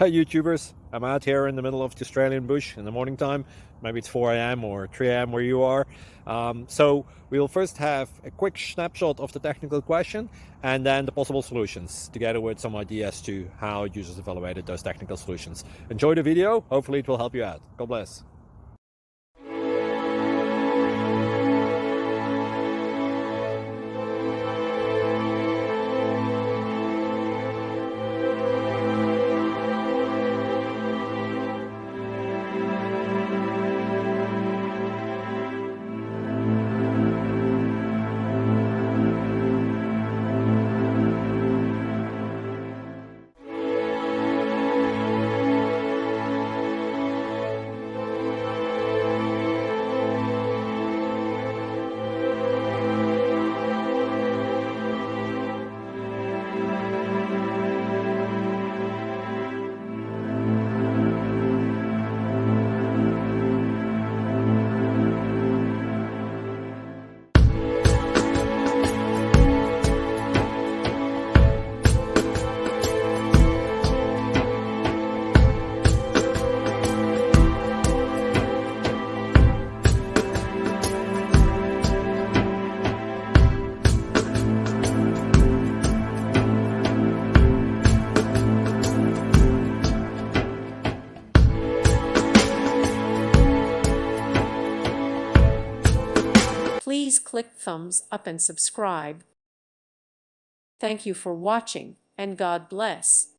Hi YouTubers, I'm out here in the middle of the Australian bush in the morning time. Maybe it's 4 a.m. or 3 a.m. where you are. So we'll first have a quick snapshot of the technical question and then the possible solutions, together with some ideas to how users evaluated those technical solutions. Enjoy the video, hopefully it will help you out. God bless. Please click thumbs up and subscribe. Thank you for watching, and God bless.